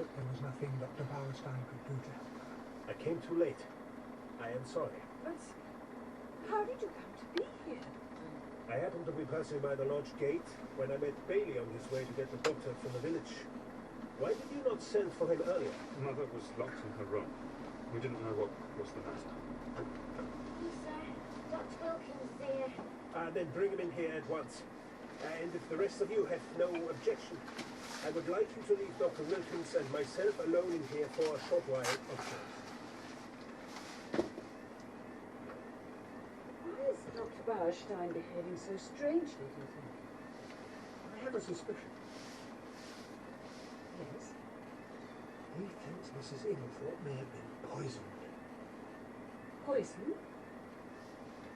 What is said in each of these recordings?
But there was nothing Dr. Bauerstein could do to help her. I came too late. I am sorry. But how did you come to be here? I happened to be passing by the lodge gate when I met Bailey on his way to get the doctor from the village. Why did you not send for him earlier? Mother was locked in her room. We didn't know what was the matter. Yes, sir. Dr. Wilkins there. Then bring him in here at once. And if the rest of you have no objection, I would like you to leave Dr. Wilkins and myself alone in here for a short while. Why is Dr. Bauerstein behaving so strangely, do you think? I have a suspicion. Yes. He thinks Mrs. Inglethorpe may have been poisoned. Poison?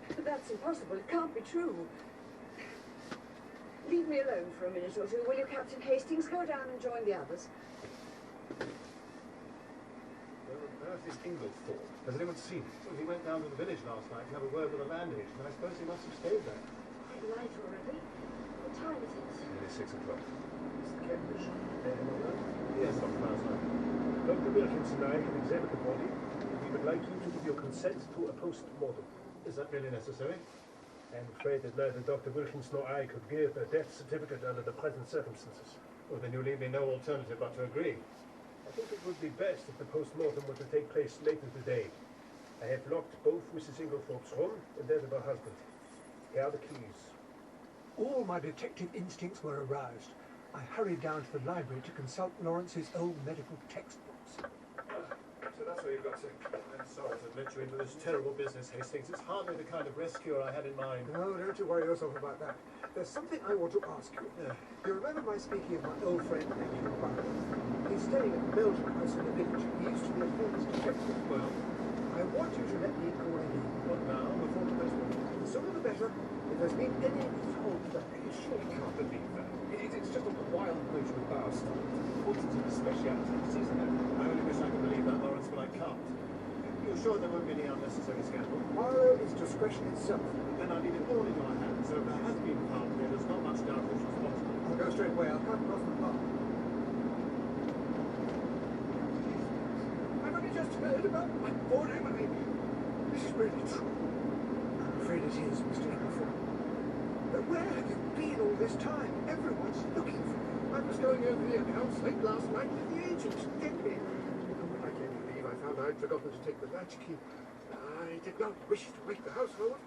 But that's impossible. It can't be true. Leave me alone for a minute or two, will you, Captain Hastings? Go down and join the others. Where on earth is Inglethorpe? Has anyone seen him? Well, he went down to the village last night to have a word with the land agent, and I suppose he must have stayed there. Quite light already. What time is it? Nearly 6 o'clock. Mr. Cavendish, Yes, Dr. Bauerstein. Dr. Wilkins and I have examined the body. We would like you to give your consent to a post-mortem. Is that really necessary? I am afraid that neither Dr. Wilkins nor I could give a death certificate under the present circumstances. Well, then you leave me no alternative but to agree. I think it would be best if the post-mortem were to take place later today. I have locked both Mrs. Inglethorpe's room and that of her husband. Here are the keys. All my detective instincts were aroused. I hurried down to the library to consult Lawrence's old medical textbooks. So that's where you got to. I'm sorry to let you into this terrible business, Hastings. It's hardly the kind of rescue I had in mind. No, don't you worry yourself about that. There's something I want to ask you. You remember my speaking of my old friend, Matthew Barrow? He's staying at the Belgian house in the village. He used to be a famous detective. Well, I want you to let me call him in. what now? Before the postman? The sooner the better. If there's been any fault there, You surely can't believe that. It's just a wild notion of Bauerstein. Important to his specialities, isn't it? I only wish I could believe that, Lawrence, but I can't. You're sure there won't be any unnecessary scandal? Barrow is discretion itself. Then I leave it all in your hands. So if there has been harm there, there's not much doubt who's responsible. I'll go straight away. I'll come across the park. I've only just heard about my poor Emily. This is really true. I'm afraid it is, Mr. Inglethorpe. But where have you been all this time? Everyone's looking for you. I was going over the accounts late last night with the agent, Digby. And when I came to leave, I found I'd forgotten to take the latchkey. I did not wish to wake the household,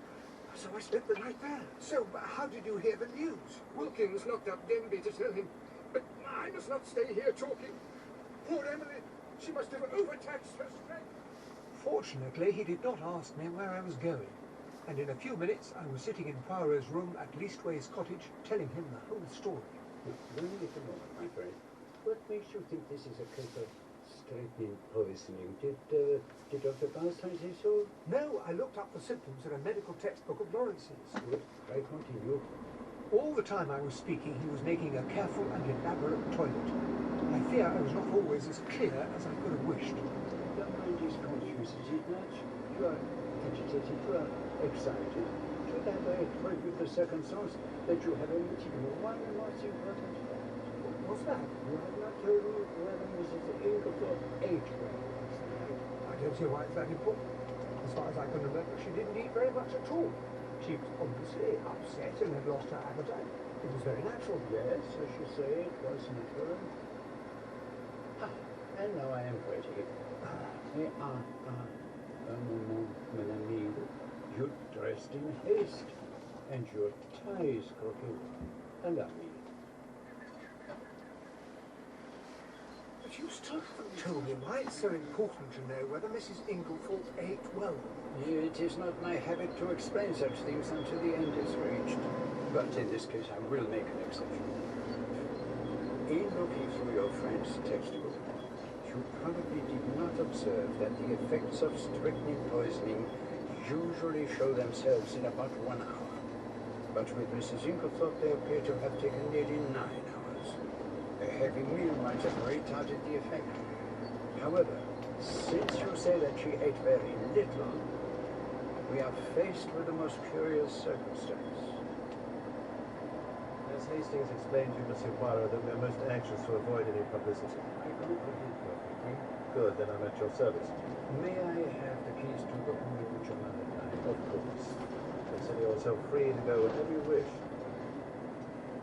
so I spent the night there. So, how did you hear the news? Wilkins knocked up Denby to tell him, but I must not stay here talking. Poor Emily, she must have overtaxed her strength. Fortunately, he did not ask me where I was going. And in a few minutes, I was sitting in Poirot's room at Leastways Cottage, telling him the whole story. Wait a moment, my friend. What makes you think this is a case of strychnine poisoning? Did Dr. Bauerstein say so? No, I looked up the symptoms in a medical textbook of Lawrence's. Good. I continue. All the time I was speaking, he was making a careful and elaborate toilet. I fear I was not always as clear as I could have wished. Your mind is confused, is it not? You are agitated, you are excited. Should I told you the circumstance that you have omitted one most important fact? What's that? You have not told me whether Mrs. Inglethorpe ate well last night. I don't see why it's that important. As far as I can remember, she didn't eat very much at all. She was obviously upset and had lost her appetite. It was very natural. Yes, as you say, it was natural. And now I am ready. Mon ami, you're dressed in haste, and your tie is crooked. Allow me. But you still haven't told me why it's so important to know whether Mrs. Inglethorpe ate well. It is not my habit to explain such things until the end is reached. But in this case, I will make an exception. In looking through your friend's textbook, you probably did not observe that the effects of strychnine poisoning usually show themselves in about 1 hour. But with Mrs. Inglethorpe, they appear to have taken nearly 9 hours. A heavy meal might have retarded the effect. However, since you say that she ate very little, we are faced with the most curious circumstance. There's Hastings explained to Monsieur Poirot that we are most anxious to avoid any publicity. I comprehend perfectly. Good, then I'm at your service. May I have the keys to the room in which your mother died? Of course. Consider yourself free to go whenever you wish.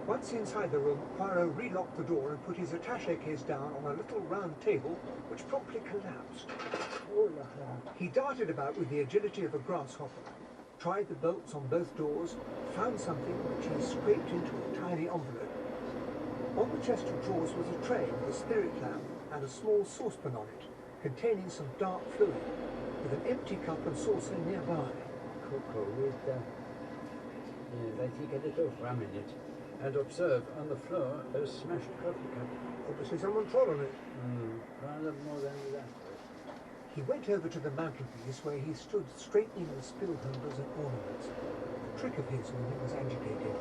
Once inside the room, Poirot relocked the door and put his attaché case down on a little round table, which promptly collapsed. Oh, la la. He darted about with the agility of a grasshopper, tried the bolts on both doors, found something which he scraped into a tiny envelope. On the chest of drawers was a tray with a spirit lamp and a small saucepan on it, containing some dark fluid, with an empty cup and saucer nearby. Cocoa with I think a little rum in it. And observe on the floor a smashed coffee cup. Obviously someone trod on it. Rather more than that. He went over to the mantelpiece where he stood straightening the spill holders and ornaments. A trick of his when he was agitated.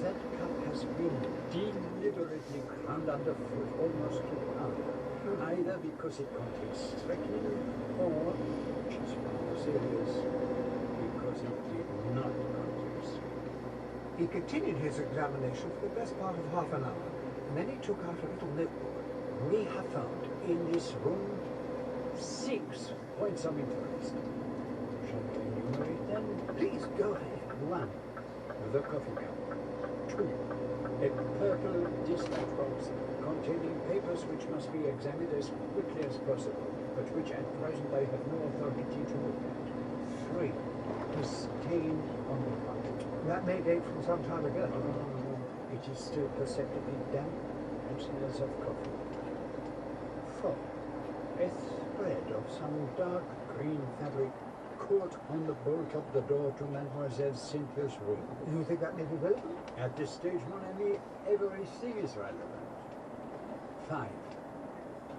That cup has been deliberately ground underfoot almost to powder, either because it contains strychnine or, which is more serious, because it did not contain strychnine. He continued his examination for the best part of half an hour, and then he took out a little notebook. We have found in this room 6 points of interest. Shall we enumerate them? Please go ahead. 1. The coffee cup. 2. A purple dispatch box containing papers which must be examined as quickly as possible, but which at present I have no authority to look at. 3. A stain on the front. That may date from some time ago. It is still perceptibly damp and smells of coffee. 4. A thread of some dark green fabric caught on the bolt of the door to Mademoiselle Cynthia's room. You think that may be relevant? At this stage, mon ami, everything is relevant. 5.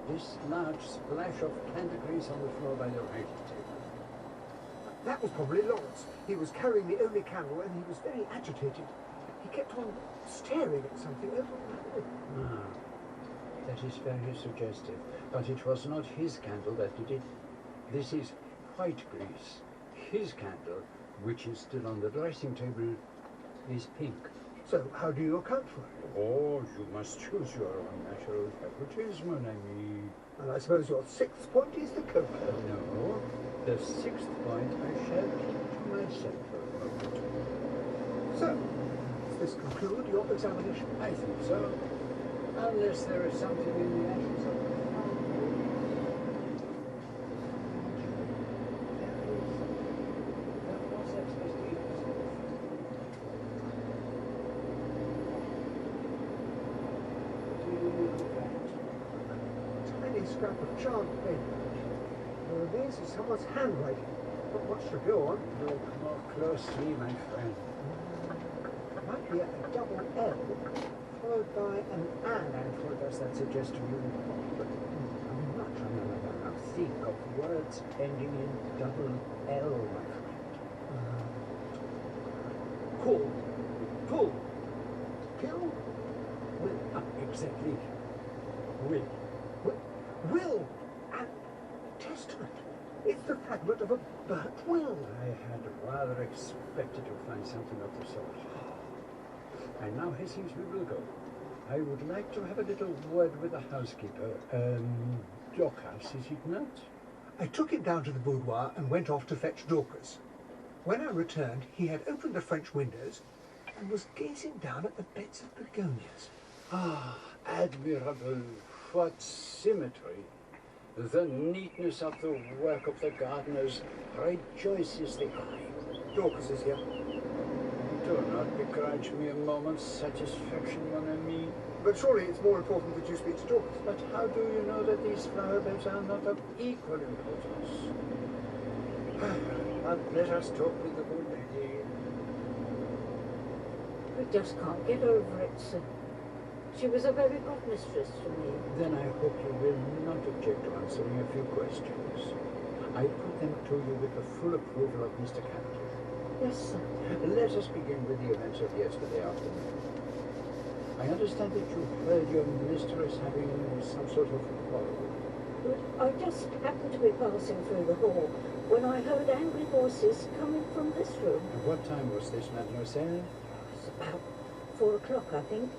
This large splash of candle grease on the floor by the writing table. That was probably Lawrence. He was carrying the only candle and he was very agitated. He kept on staring at something over and over. That is very suggestive. But it was not his candle that did it. This is white grease. His candle, which is still on the dressing table, is pink. So, how do you account for it? Oh, you must choose your own natural faculties, mon ami. And I suppose your 6th point is the cocoa. No, the 6th point I shall keep to myself for a moment. So, does this conclude your examination? I think so. Unless there is something in the ashes of the Tiny scrap of charred paper. This is someone's handwriting. Not much to go on. Look more closely, my friend. Might be a double L, followed by an and. And what does that suggest to you? I'm not trying to think of words ending in double L, my friend. Call. Pull. Kill. Will. Exactly. Will. Will. And testament. It's the fragment of a burnt will. I had rather expected to find something of the sort. And now, Hastings, we will go. I would like to have a little word with the housekeeper. Dorcas, is it not? I took him down to the boudoir and went off to fetch Dorcas. When I returned, he had opened the French windows and was gazing down at the beds of begonias. Ah, admirable. What symmetry. The neatness of the work of the gardeners rejoices the eye. Dorcas is here. Do not begrudge me a moment's satisfaction, mon ami. But surely it's more important that you speak to Dorcas. But how do you know that these flower beds are not of equal importance? But let us talk with the good lady. I just can't get over it, sir. She was a very good mistress to me. Then I hope you will not object to answering a few questions. I put them to you with the full approval of Mr. Campbell. Yes, sir. Let us begin with the events of yesterday afternoon. I understand that you heard your mistress having some sort of quarrel. But I just happened to be passing through the hall when I heard angry voices coming from this room. At what time was this, mademoiselle? It was about 4 o'clock, I think.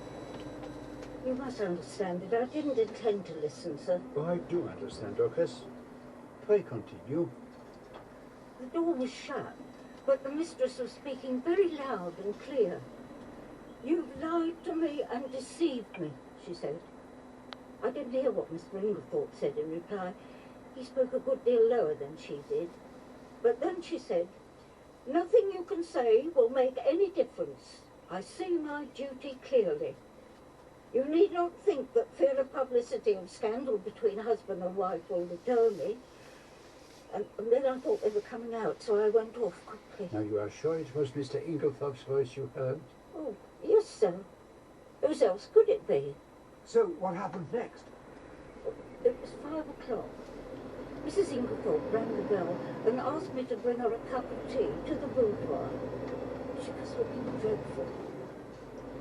You must understand that I didn't intend to listen, sir. Oh, I do understand, Dorcas. Pray continue. The door was shut, but the mistress was speaking very loud and clear. "You've lied to me and deceived me," she said. I didn't hear what Mr. Inglethorpe said in reply. He spoke a good deal lower than she did. But then she said, "Nothing you can say will make any difference. I see my duty clearly. You need not think that fear of publicity of scandal between husband and wife will deter me." And then I thought they were coming out, so I went off quickly. Now, you are sure it was Mr. Inglethorpe's voice you heard? Oh, yes, sir. Whose else could it be? So what happened next? It was 5 o'clock. Mrs. Inglethorpe rang the bell and asked me to bring her a cup of tea to the boudoir. She was looking dreadful.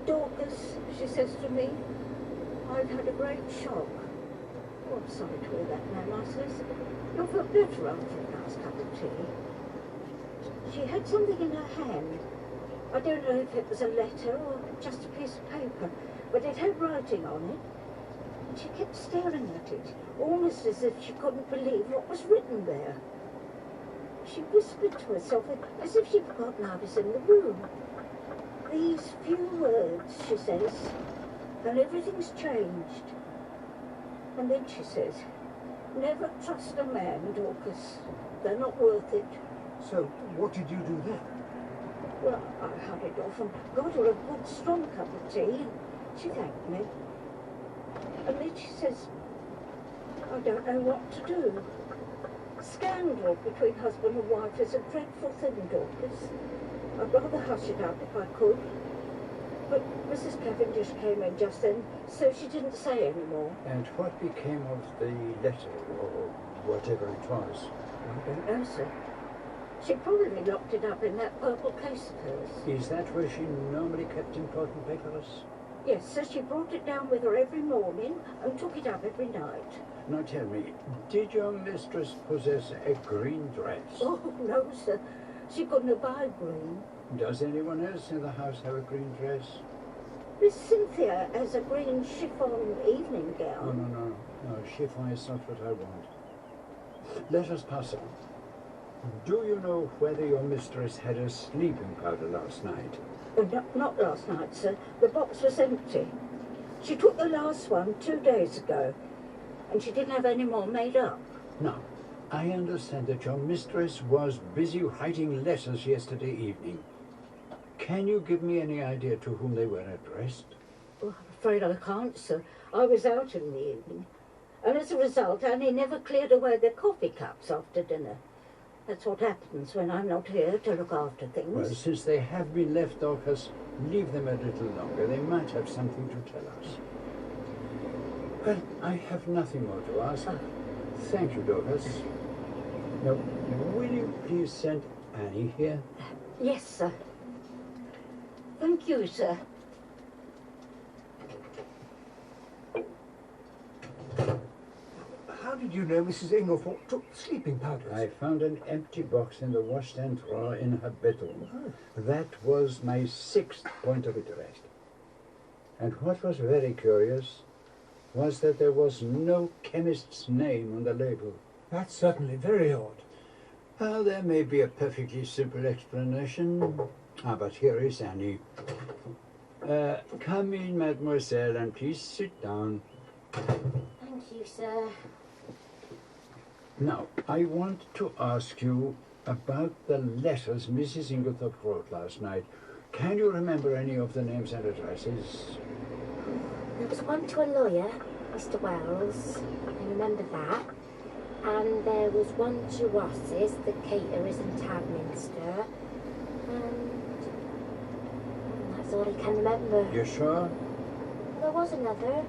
"Dorcas," she says to me, "I've had a great shock." "Oh, I'm sorry to hear that, ma'am," I says. "You'll feel better after a nice cup of tea." She had something in her hand. I don't know if it was a letter or just a piece of paper, but it had writing on it. And she kept staring at it, almost as if she couldn't believe what was written there. She whispered to herself as if she'd forgotten I was in the room. "These few words," she says, "and everything's changed." And then she says, "Never trust a man, Dorcas. They're not worth it." So what did you do then? Well, I hurried off and got her a good strong cup of tea, and she thanked me. And then she says, "I don't know what to do. Scandal between husband and wife is a dreadful thing, Dorcas. I'd rather hush it up if I could." But Mrs. Cavendish came in just then, so she didn't say any more. And what became of the letter, or whatever it was? I don't know, sir. She probably locked it up in that purple case of hers. Is that where she normally kept important papers? Yes, sir, she brought it down with her every morning and took it up every night. Now tell me, did your mistress possess a green dress? Oh, no, sir. She couldn't abide green. Does anyone else in the house have a green dress? Miss Cynthia has a green chiffon evening No, gown. no, chiffon is not what I want. Let us pass on. Do you know whether your mistress had a sleeping powder last night? Not last night, sir. The box was empty. She took the last one 2 days ago, and she didn't have any more made up. Now, I understand that your mistress was busy writing letters yesterday evening. Can you give me any idea to whom they were addressed? Oh, I'm afraid I can't, sir. I was out in the evening, and as a result, Annie never cleared away the coffee cups after dinner. That's what happens when I'm not here to look after things. Well, since they have been left, Dorcas, leave them a little longer. They might have something to tell us. Well, I have nothing more to ask. Thank you, Dorcas. Now, will you please send Annie here? Yes, sir. Thank you, sir. How did you know Mrs. Inglethorpe took sleeping powders? I found an empty box in the washstand drawer in her bedroom. That was my 6th point of interest. And what was very curious was that there was no chemist's name on the label. That's certainly very odd. Well, there may be a perfectly simple explanation. But here is Annie. Come in, mademoiselle, and please sit down. Thank you, sir. Now, I want to ask you about the letters Mrs. Inglethorpe wrote last night. Can you remember any of the names and addresses? There was one to a lawyer, Mr. Wells. I remember that. And there was one to Ross's, the caterers in Tadminster. And that's all I can remember. You sure? There was another.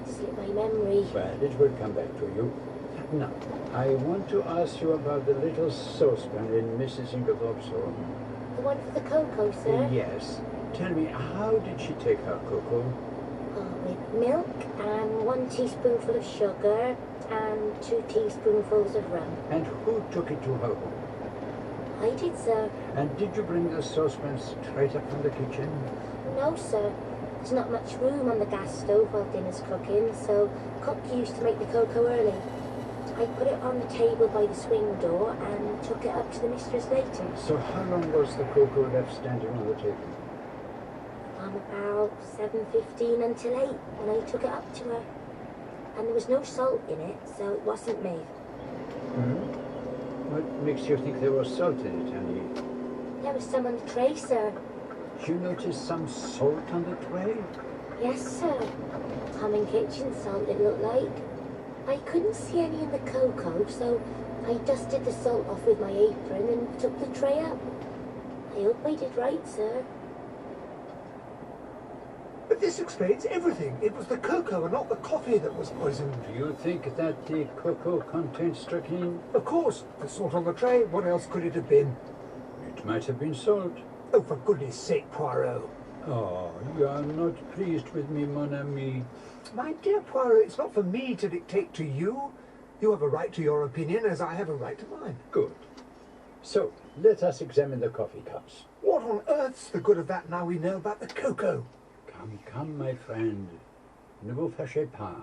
It slipped my memory. Well, it will come back to you. Now, I want to ask you about the little saucepan in Mrs. Inglethorpe's room. The one for the cocoa, sir? Yes. Tell me, how did she take her cocoa? With milk and 1 teaspoonful of sugar and 2 teaspoonfuls of rum. And who took it to her home? I did, sir. And did you bring the saucepan straight up from the kitchen? No, sir. There's not much room on the gas stove while dinner's cooking, so Cook used to make the cocoa early. I put it on the table by the swing door and took it up to the mistress later. So how long was the cocoa left standing on the table? From about 7:15 until 8 when I took it up to her. And there was no salt in it, so it wasn't made. What makes you think there was salt in it, Annie? There was some on the tray, sir. You noticed some salt on the tray? Yes, sir. Common kitchen salt, it looked like. I couldn't see any in the cocoa, so I dusted the salt off with my apron and took the tray up. I hope I did right, sir. But this explains everything. It was the cocoa and not the coffee that was poisoned. Do you think that the cocoa contained strychnine? Of course, the salt on the tray. What else could it have been? It might have been salt. Oh, for goodness sake, Poirot. Oh, you are not pleased with me, mon ami. My dear Poirot, it's not for me to dictate to you. You have a right to your opinion, as I have a right to mine. Good. So, let us examine the coffee cups. What on earth's the good of that now we know about the cocoa? Come, my friend. Ne vous fâchez pas.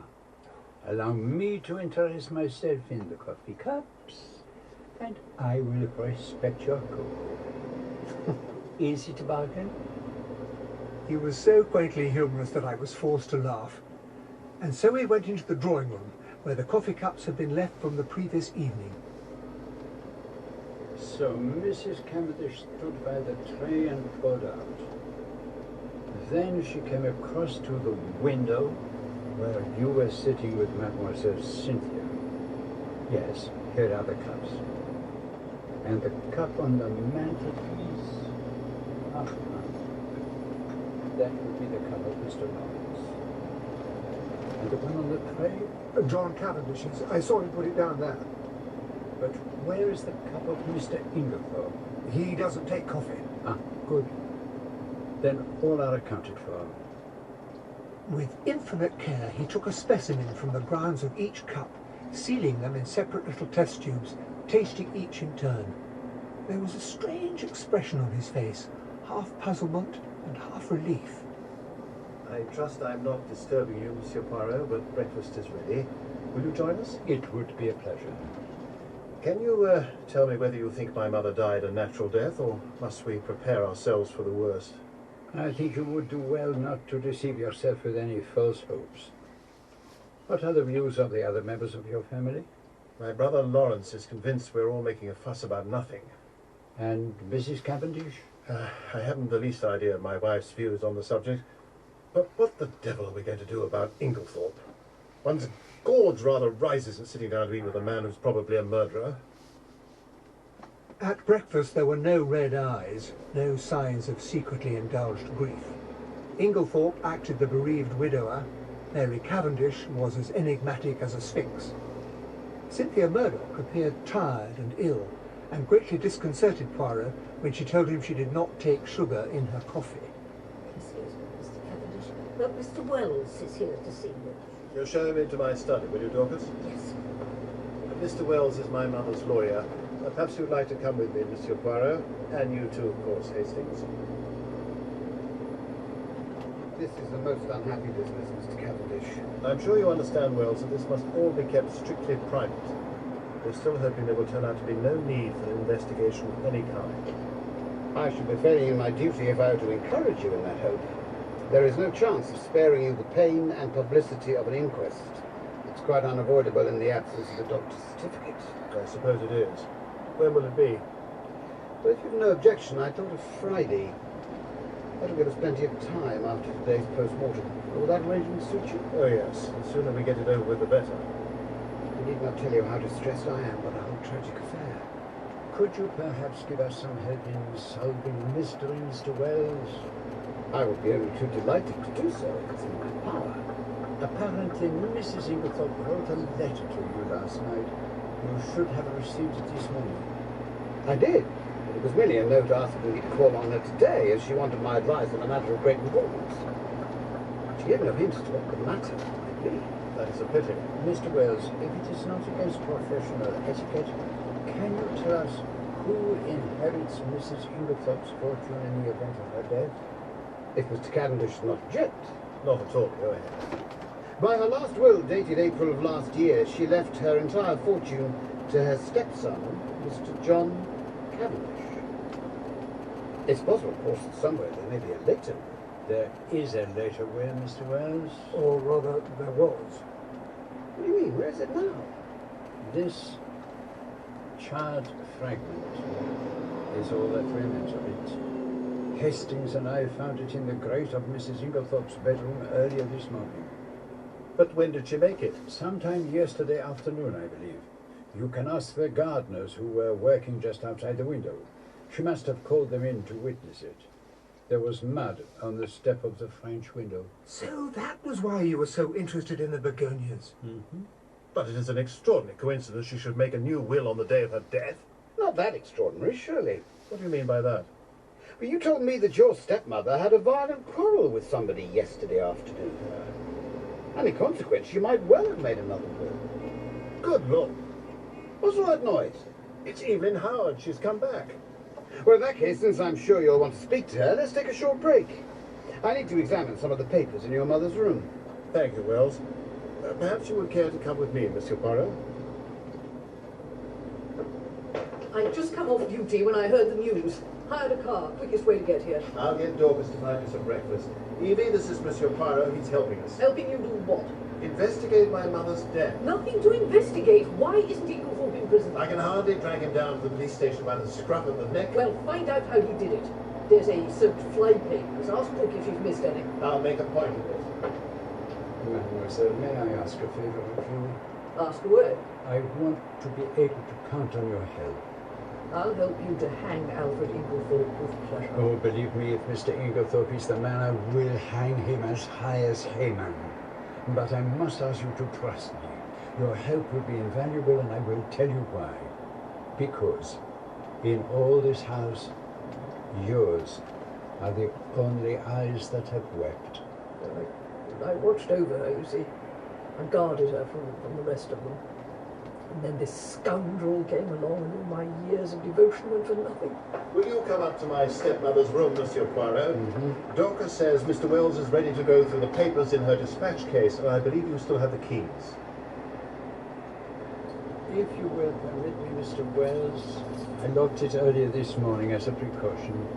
Allow me to interest myself in the coffee cups, and I will respect your cocoa. Is it a bargain? He was so quaintly humorous that I was forced to laugh. And so we went into the drawing room, where the coffee cups had been left from the previous evening. So Mrs. Cavendish stood by the tray and poured out. Then she came across to the window where you were sitting with Mademoiselle Cynthia. Yes, here are the cups. And the cup on the mantelpiece. That would be the cup of Mr. Lawrence. And the one on the tray? John Cavendish's. I saw him put it down there. But where is the cup of Mr. Inglethorpe? He doesn't take coffee. Ah, good. Then all are accounted for. With infinite care, he took a specimen from the grounds of each cup, sealing them in separate little test tubes, tasting each in turn. There was a strange expression on his face, half puzzlement and half relief. I trust I'm not disturbing you, Monsieur Poirot, but breakfast is ready. Will you join us? It would be a pleasure. Can you tell me whether you think my mother died a natural death, or must we prepare ourselves for the worst? I think you would do well not to deceive yourself with any false hopes. What are the views of the other members of your family? My brother Lawrence is convinced we're all making a fuss about nothing. And Mrs. Cavendish? I haven't the least idea of my wife's views on the subject. But what the devil are we going to do about Inglethorpe? One's gorge rather rises at sitting down to eat with a man who's probably a murderer. At breakfast there were no red eyes, no signs of secretly indulged grief. Inglethorpe acted the bereaved widower. Mary Cavendish was as enigmatic as a sphinx. Cynthia Murdoch appeared tired and ill, and greatly disconcerted Poirot when she told him she did not take sugar in her coffee. Excuse me, Mr. Cavendish, but Mr. Wells is here to see you. You'll show him into my study, will you, Dorcas? Yes. Mr. Wells is my mother's lawyer. Perhaps you'd like to come with me, Monsieur Poirot, and you too, of course, Hastings. This is the most unhappy business, Mr. Cavendish. I'm sure you understand, Wells, that this must all be kept strictly private. We're still hoping there will turn out to be no need for an investigation of any kind. I should be failing in my duty if I were to encourage you in that hope. There is no chance of sparing you the pain and publicity of an inquest. It's quite unavoidable in the absence of a doctor's certificate. I suppose it is. When will it be? Well, if you've no objection, I thought of Friday. That'll give us plenty of time after today's post-mortem. Will that arrangement suit you? Oh, yes. The sooner we get it over with, the better. I need not tell you how distressed I am by the whole tragic affair. Could you perhaps give us some help in solving the mystery, Mr. Wells? I would be only too delighted to do so if it's in my power. Apparently, Mrs. Inglethorpe wrote a letter to you last night. You should have received it this morning. I did. But it was merely a note asking me to call on her today, as she wanted my advice on a matter of great importance. She gave no hint as to what the matter might be. That is a pity. Mr. Wells, if it is not against professional etiquette, can you tell us who who inherits Mrs. Inglethorpe's fortune in the event of her death? If Mr. Cavendish does not object. Not at all, go ahead. By her last will, dated April of last year, she left her entire fortune to her stepson, Mr. John Cavendish. It's possible, of course, that somewhere there may be a later will. There is a later will, Mr. Wells. Or rather, there was. What do you mean? Where is it now? This charred fragment is all that remains of it. Hastings and I found it in the grate of Mrs. Inglethorpe's bedroom earlier this morning. But when did she make it? Sometime yesterday afternoon, I believe. You can ask the gardeners who were working just outside the window. She must have called them in to witness it. There was mud on the step of the French window. So that was why you were so interested in the begonias. Mm-hmm. But it is an extraordinary coincidence she should make a new will on the day of her death. Not that extraordinary, surely. What do you mean by that? But you told me that your stepmother had a violent quarrel with somebody yesterday afternoon. And in consequence, she might well have made another will. Good Lord. What's all that noise? It's Evelyn Howard. She's come back. Well, in that case, since I'm sure you'll want to speak to her, let's take a short break. I need to examine some of the papers in your mother's room. Thank you, Wells. Perhaps you would care to come with me, Monsieur Poirot? I'd just come off duty when I heard the news. Hired a car. Quickest way to get here. I'll get Dorcas to find you some breakfast. Evie, this is Monsieur Poirot. He's helping us. Helping you do what? Investigate my mother's death. Nothing to investigate. Why isn't Inglethorpe in prison? I can hardly drag him down to the police station by the scruff of the neck. Well, find out how he did it. There's a soaked fly papers. Ask Cook if she's missed any. I'll make a point of it. Mademoiselle, may I ask a favor of you? Ask away. I want to be able to count on your help. I'll help you to hang Alfred Inglethorpe with pleasure. Oh, believe me, if Mr. Inglethorpe is the man, I will hang him as high as Haman. But I must ask you to trust me. Your help will be invaluable, and I will tell you why. Because in all this house, yours are the only eyes that have wept. I watched over her, you see. I guarded her from the rest of them. And then this scoundrel came along, and all my years of devotion went for nothing. Will you come up to my stepmother's room, Monsieur Poirot? Mm-hmm. Dorcas says Mr. Wells is ready to go through the papers in her dispatch case, and I believe you still have the keys. If you will permit me, Mr. Wells, I locked it earlier this morning as a precaution.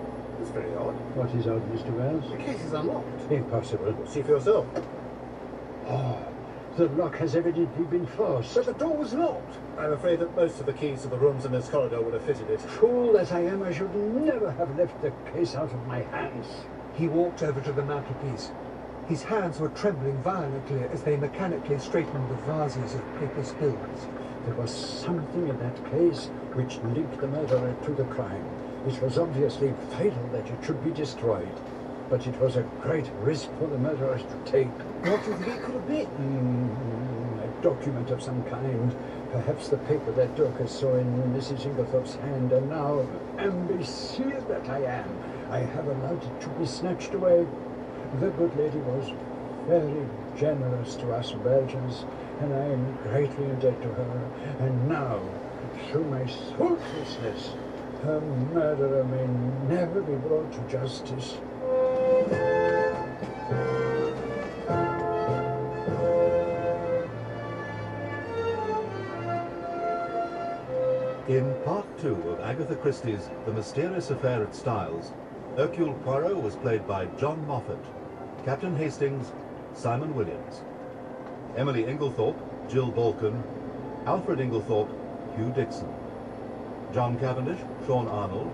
It's very odd. What is odd, Mr. Wells? The case is unlocked. Impossible. See for yourself. Oh, the lock has evidently been forced. But the door was locked. I'm afraid that most of the keys to the rooms in this corridor would have fitted it. Fool that I am, I should never have left the case out of my hands. He walked over to the mantelpiece. His hands were trembling violently as they mechanically straightened the vases of paper spills. There was something in that case which linked the murderer to the crime. It was obviously fatal that it should be destroyed, but it was a great risk for the murderers to take. What do you think it could have been? A document of some kind. Perhaps the paper that Dorcas saw in Mrs. Inglethorpe's hand, and now, imbecile that I am, I have allowed it to be snatched away. The good lady was very generous to us Belgians, and I am greatly indebted to her. And now, through my thoughtlessness, her murderer may never be brought to justice. In Part 2 of Agatha Christie's The Mysterious Affair at Styles, Hercule Poirot was played by John Moffat, Captain Hastings, Simon Williams, Emily Inglethorpe, Jill Balkan, Alfred Inglethorpe, Hugh Dixon, John Cavendish, Sean Arnold,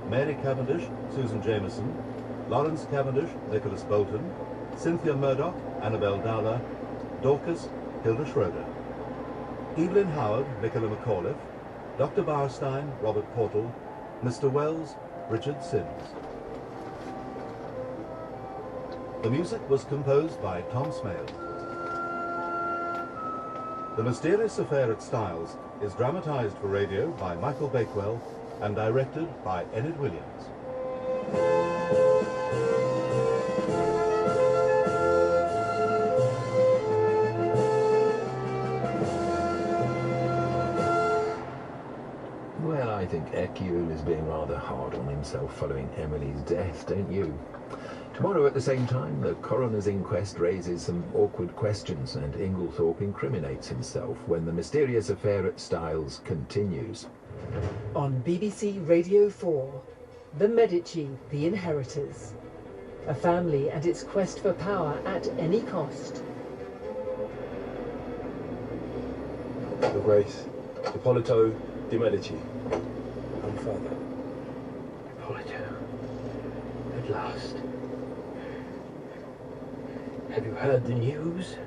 Mary Cavendish, Susan Jameson, Lawrence Cavendish, Nicholas Bolton, Cynthia Murdoch, Annabel Dowler, Dorcas, Hilda Schroeder, Evelyn Howard, Nicola McAuliffe, Dr. Bauerstein, Robert Portal, Mr. Wells, Richard Sims. The music was composed by Tom Smale. The Mysterious Affair at Styles is dramatized for radio by Michael Bakewell and directed by Enid Williams. Well, I think Hercule is being rather hard on himself following Emily's death, don't you? Tomorrow at the same time, the coroner's inquest raises some awkward questions and Inglethorpe incriminates himself when the mysterious affair at Styles continues. On BBC Radio 4, The Medici, the Inheritors. A family and its quest for power at any cost. Your Grace, Ippolito de Medici. Father. Ippolito. At last. Have you heard the news?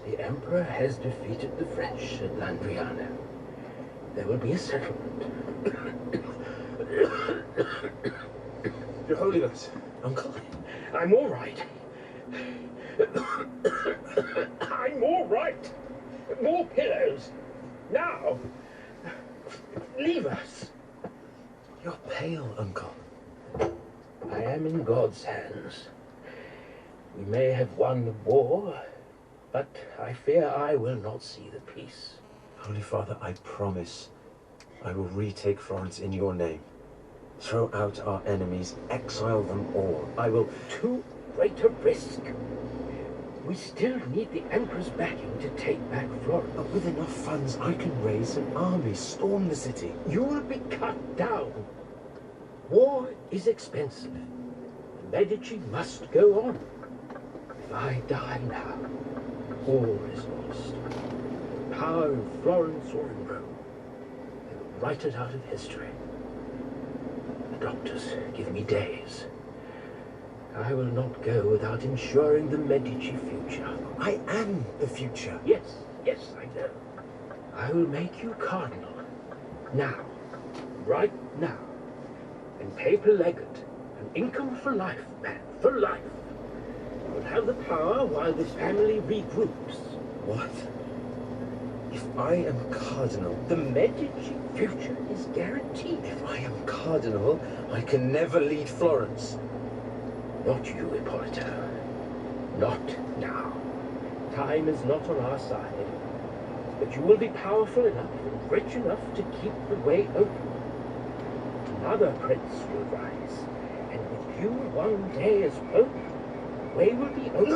The Emperor has defeated the French at Landriano. There will be a settlement. Your Holiness. Uncle, I'm all right. I'm all right. More pillows. Now. Leave us. You're pale, Uncle. I am in God's hands. We may have won the war, but I fear I will not see the peace. Holy Father, I promise I will retake Florence in your name. Throw out our enemies, exile them all. I will... Too great a risk. We still need the Emperor's backing to take back Florence. But with enough funds, I can raise an army, storm the city. You will be cut down. War is expensive. The Medici must go on. If I die now, all is lost. Power in Florence or in Rome. They will write it out of history. The doctors give me days. I will not go without ensuring the Medici future. I am the future. Yes, I know. I will make you cardinal. Now. Right now. And papal legate. An income for life, man. For life. I will have the power while the family regroups. What? If I am cardinal... The Medici future is guaranteed. If I am cardinal, I can never lead Florence. Not you, Ippolito. Not now. Time is not on our side. But you will be powerful enough and rich enough to keep the way open. Another prince will rise, and with you one day as Pope, the way will be open.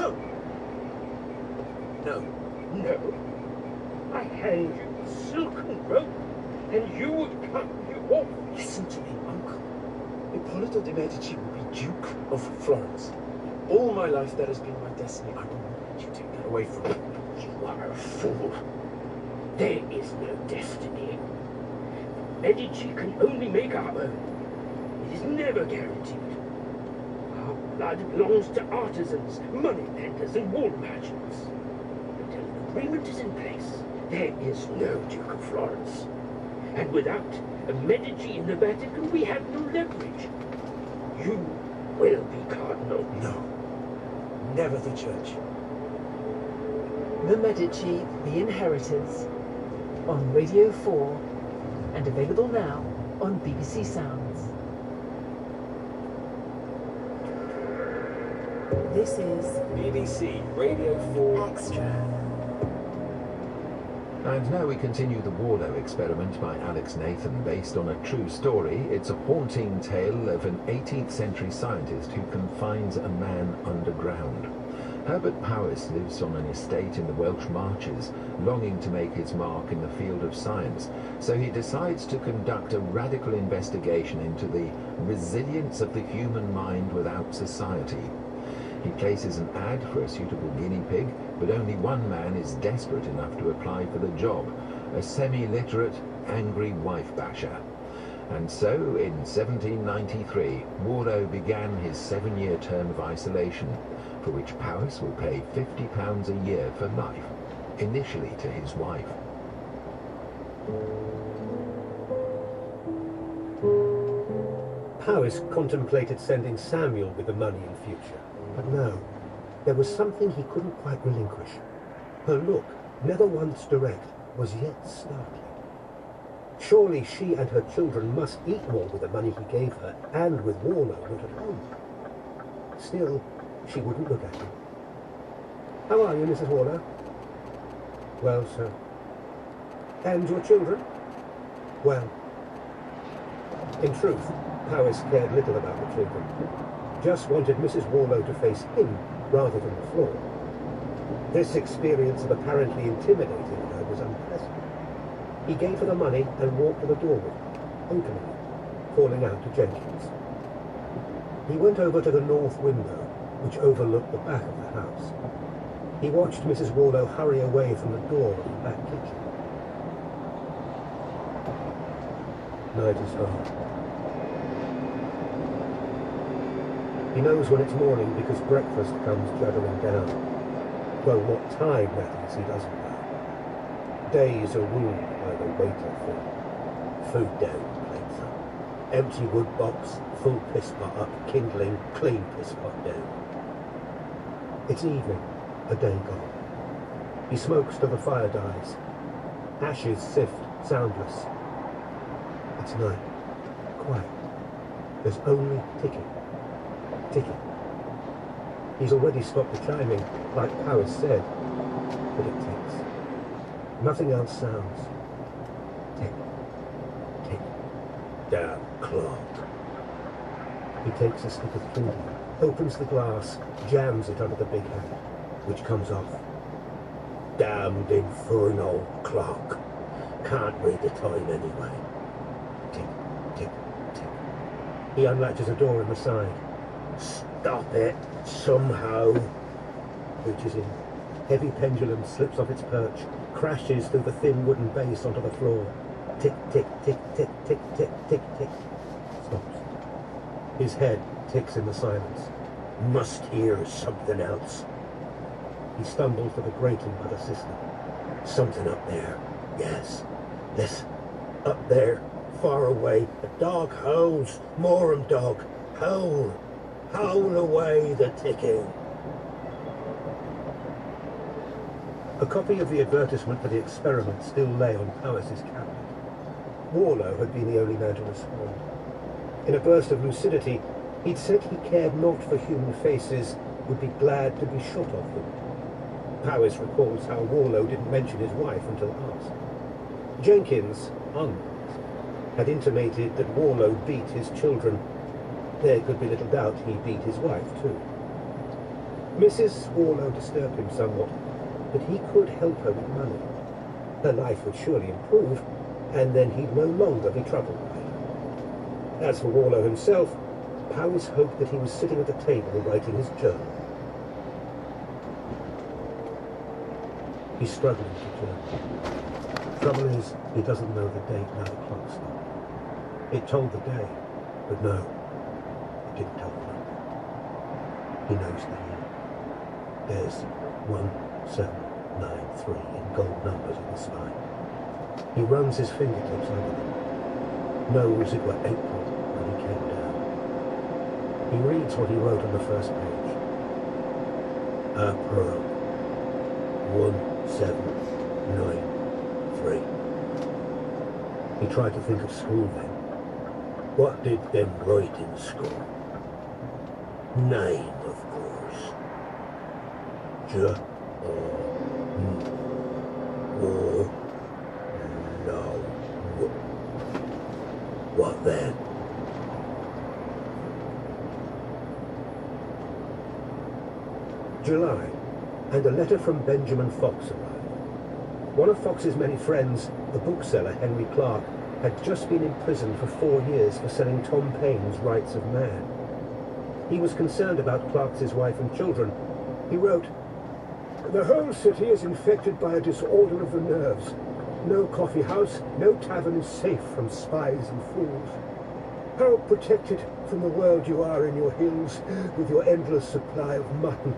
No. I hand you a silken rope, and you would cut me off. Listen to me, Uncle. Ippolito de Medici will be Duke of Florence. All my life that has been my destiny. I will not let you take that away from me. You are a fool. There is no destiny. Medici can only make our own. It is never guaranteed. Our blood belongs to artisans, moneylenders, and wool merchants. Until an agreement is in place, there is no Duke of Florence. And without a Medici in the Vatican, we have no leverage. You will be cardinal. No. Never the Church. The Medici, the Inheritors. On Radio 4 and available now on BBC Sounds. This is BBC Radio 4 Extra. And now we continue the Waldo experiment by Alex Nathan, based on a true story. It's a haunting tale of an 18th century scientist who confines a man underground. Herbert Powys lives on an estate in the Welsh Marches, longing to make his mark in the field of science, so he decides to conduct a radical investigation into the resilience of the human mind without society. He places an ad for a suitable guinea pig, but only one man is desperate enough to apply for the job, a semi-literate, angry wife-basher. And so, in 1793, Waldo began his 7-year term of isolation, for which Powys will pay £50 a year for life, initially to his wife. Powys contemplated sending Samuel with the money in future. But no, there was something he couldn't quite relinquish. Her look, never once direct, was yet startling. Surely she and her children must eat more with the money he gave her, and with Warner not at home. Still, she wouldn't look at him. How are you, Mrs. Warner? Well, sir. And your children? Well, In truth, Powys cared little about the children. Just wanted Mrs. Warlow to face him rather than the floor. This experience of apparently intimidating her was unpleasant. He gave her the money and walked to the door with her, opening it, calling out to Jenkins. He went over to the north window, which overlooked the back of the house. He watched Mrs. Warlow hurry away from the door of the back kitchen. Night is hard. He knows when it's morning because breakfast comes juddering down. Though what time that is, he doesn't know. Days are ruled by the waiter thing. Food down, plates up. Empty wood box, full piss pot up, kindling, clean piss pot down. It's evening, a day gone. He smokes till the fire dies. Ashes sift, soundless. It's night. Quiet. There's only ticking. Ticking. He's already stopped the chiming, like Powys said, but it ticks. Nothing else sounds. Tick. Tick. Damn clock. He takes a stick of kindling, opens the glass, jams it under the big hand, which comes off. Damned infernal clock. Can't read the time anyway. Tick, tick, tick. He unlatches a door in the side. Stop it, somehow. Reaches in. Heavy pendulum slips off its perch, crashes through the thin wooden base onto the floor. Tick, tick, tick, tick, tick, tick, tick, tick. Stops. His head ticks in the silence. Must hear something else. He stumbles to the grating by the cistern. Something up there. Yes. Listen. Up there. Far away. A dog howls. More'em dog. Howl. Howl away the ticking. A copy of the advertisement for the experiment still lay on Powys's cabinet. Warlow had been the only man to respond. In a burst of lucidity, he'd said he cared not for human faces, would be glad to be shot of them. Powys recalls how Warlow didn't mention his wife until asked. Jenkins, unasked, had intimated that Warlow beat his children. There could be little doubt he beat his wife, too. Mrs. Warlow disturbed him somewhat, but he could help her with money. Her life would surely improve, and then he'd no longer be troubled by her. As for Warlow himself, Powys hoped that he was sitting at the table writing his journal. He's struggling to turn. Trouble is, he doesn't know the date now the clock stopped. It told the day, but no, it didn't tell the number. He knows the year. There's 1793 in gold numbers on the spine. He runs his fingertips over them. Knows it were April when he came down. He reads what he wrote on the first page. April 1793. He tried to think of school then. What did them write in school? Name, of course. No. What then? July, and a letter from Benjamin Fox arrived. One of Fox's many friends, the bookseller Henry Clark, had just been imprisoned for 4 years for selling Tom Paine's Rights of Man. He was concerned about Clark's wife and children. He wrote, "The whole city is infected by a disorder of the nerves. No coffee house, no tavern is safe from spies and fools. How protected from the world you are in your hills with your endless supply of mutton.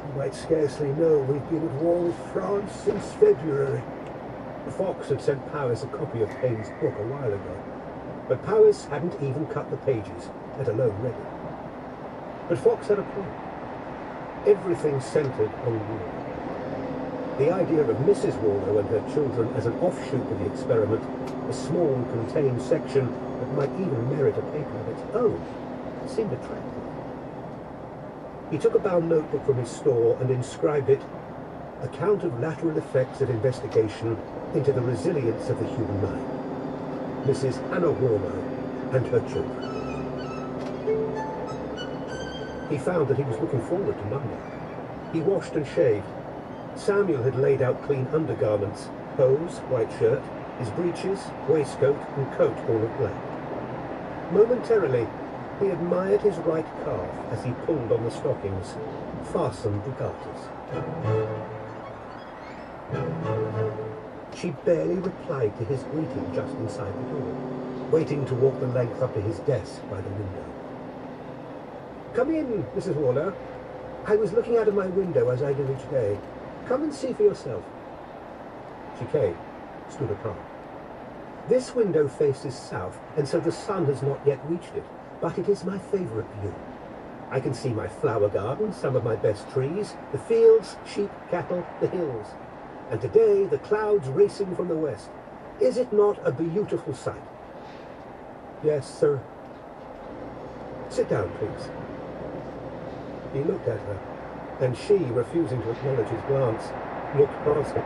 You might scarcely know we've been at war with France since February." Fox had sent Powys a copy of Paine's book a while ago, but Powys hadn't even cut the pages, let alone read it. But Fox had a point. Everything centred on war. The idea of Mrs. Warlow and her children as an offshoot of the experiment, a small, contained section that might even merit a paper of its own, seemed attractive. He took a bound notebook from his store and inscribed it, "Account of lateral effects of investigation into the resilience of the human mind. Mrs. Hannah Warlow, and her children. He found that he was looking forward to Monday. He washed and shaved. Samuel had laid out clean undergarments, hose, white shirt, his breeches, waistcoat and coat all of black. Momentarily, he admired his right calf as he pulled on the stockings, fastened the garters. She barely replied to his greeting just inside the door, waiting to walk the length up to his desk by the window. "Come in, Mrs. Warner. I was looking out of my window as I do each day. Come and see for yourself." She came, stood apart. This window faces south, and so the sun has not yet reached it, but it is my favourite view. I can see my flower garden, some of my best trees, the fields, sheep, cattle, the hills. And today the clouds racing from the west. Is it not a beautiful sight? "Yes, sir." "Sit down, please." He looked at her, and she, refusing to acknowledge his glance, looked past him.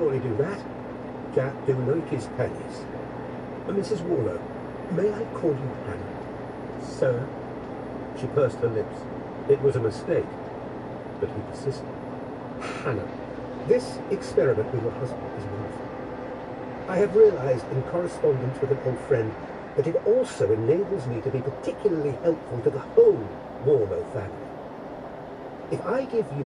Only do that, Jack do like his pennies. Mrs. Warner, may I call you Hannah? Sir? She pursed her lips. It was a mistake, but he persisted. Hannah, this experiment with your husband is wonderful. I have realized in correspondence with an old friend that it also enables me to be particularly helpful to the whole Warner family. If I give you